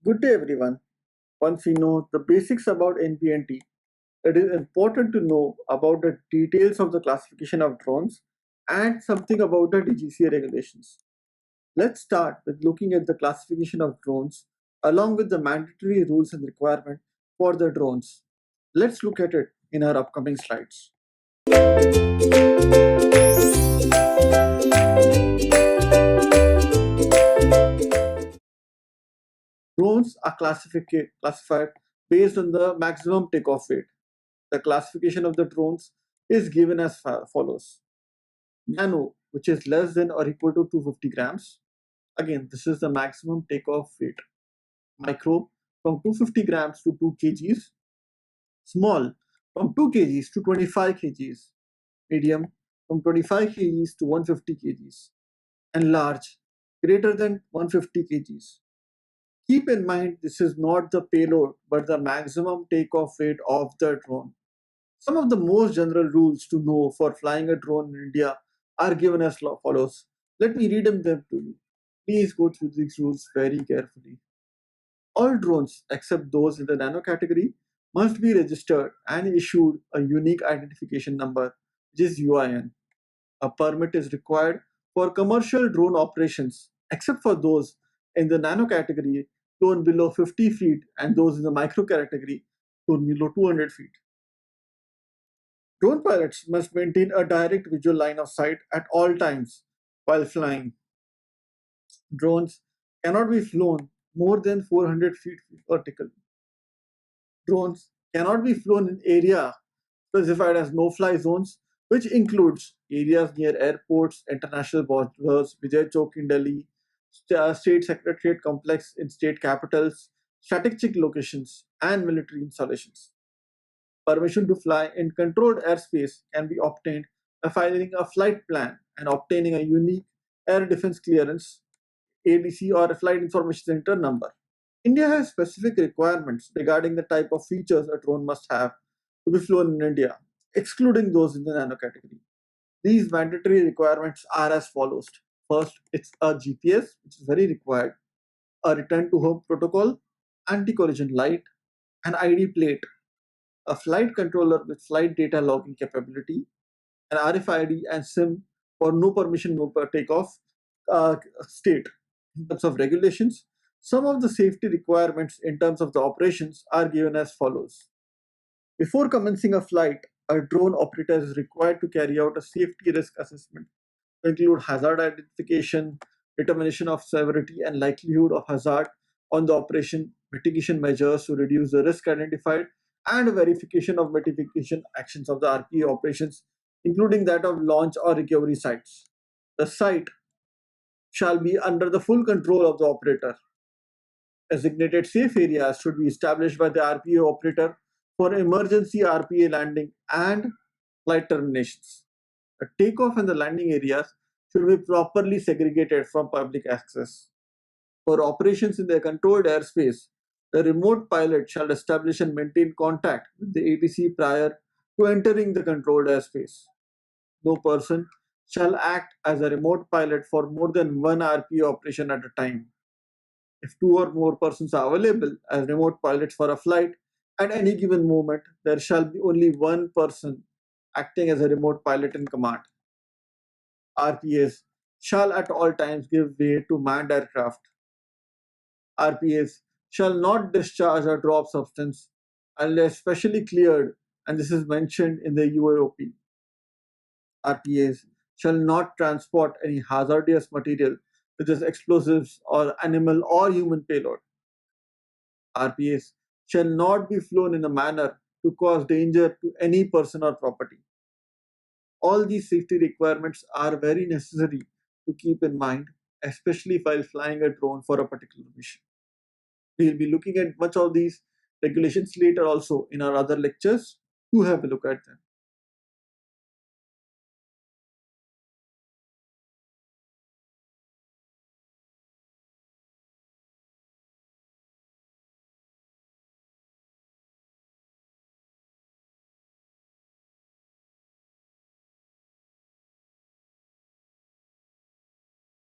Good day everyone. Once we know the basics about NPNT, it is important to know about the details of the classification of drones and something about the DGCA regulations. Let's start with looking at the classification of drones along with the mandatory rules and requirements for the drones. Let's look at it in our upcoming slides. Drones are classified based on the maximum takeoff weight. The classification of the drones is given as follows. Nano, which is less than or equal to 250 grams. Again, this is the maximum takeoff weight. Micro, from 250 grams to 2 kgs. Small, from 2 kgs to 25 kgs. Medium, from 25 kgs to 150 kgs. And large, greater than 150 kgs. Keep in mind, this is not the payload but the maximum takeoff weight of the drone. Some of the most general rules to know for flying a drone in India are given as follows. Let me read them to you. Please go through these rules very carefully. All drones except those in the nano category must be registered and issued a unique identification number, which is UIN. A permit is required for commercial drone operations except for those in the nano category flown below 50 feet and those in the micro category flown below 200 feet. Drone pilots must maintain a direct visual line of sight at all times while flying. Drones cannot be flown more than 400 feet vertically. Drones cannot be flown in area specified as no-fly zones, which includes areas near airports, international borders, Vijay Chowk in Delhi, state secretariat complex in state capitals, strategic locations, and military installations. Permission to fly in controlled airspace can be obtained by filing a flight plan and obtaining a unique air defense clearance ADC or a flight information center number. India has specific requirements regarding the type of features a drone must have to be flown in India, excluding those in the nano category. These mandatory requirements are as follows. First, it's a GPS, which is very required, a return to home protocol, anti-collision light, an ID plate, a flight controller with flight data logging capability, an RFID and SIM for no permission, no takeoff state. In terms of regulations, some of the safety requirements in terms of the operations are given as follows. Before commencing a flight, a drone operator is required to carry out a safety risk assessment to include hazard identification, determination of severity and likelihood of hazard on the operation, mitigation measures to reduce the risk identified, and verification of mitigation actions of the RPA operations, including that of launch or recovery sites. The site shall be under the full control of the operator. Designated safe areas should be established by the RPA operator for emergency RPA landing and flight terminations. The takeoff and the landing areas should be properly segregated from public access. For operations in the controlled airspace, the remote pilot shall establish and maintain contact with the ATC prior to entering the controlled airspace. No person shall act as a remote pilot for more than one RPA operation at a time. If two or more persons are available as remote pilots for a flight, at any given moment, there shall be only one person acting as a remote pilot in command. RPAs shall at all times give way to manned aircraft. RPAs shall not discharge or drop substance unless specially cleared, and this is mentioned in the UAOP. RPAs shall not transport any hazardous material such as explosives or animal or human payload. RPAs shall not be flown in a manner to cause danger to any person or property. All these safety requirements are very necessary to keep in mind, especially while flying a drone for a particular mission. We'll be looking at much of these regulations later also in our other lectures. Do have a look at them.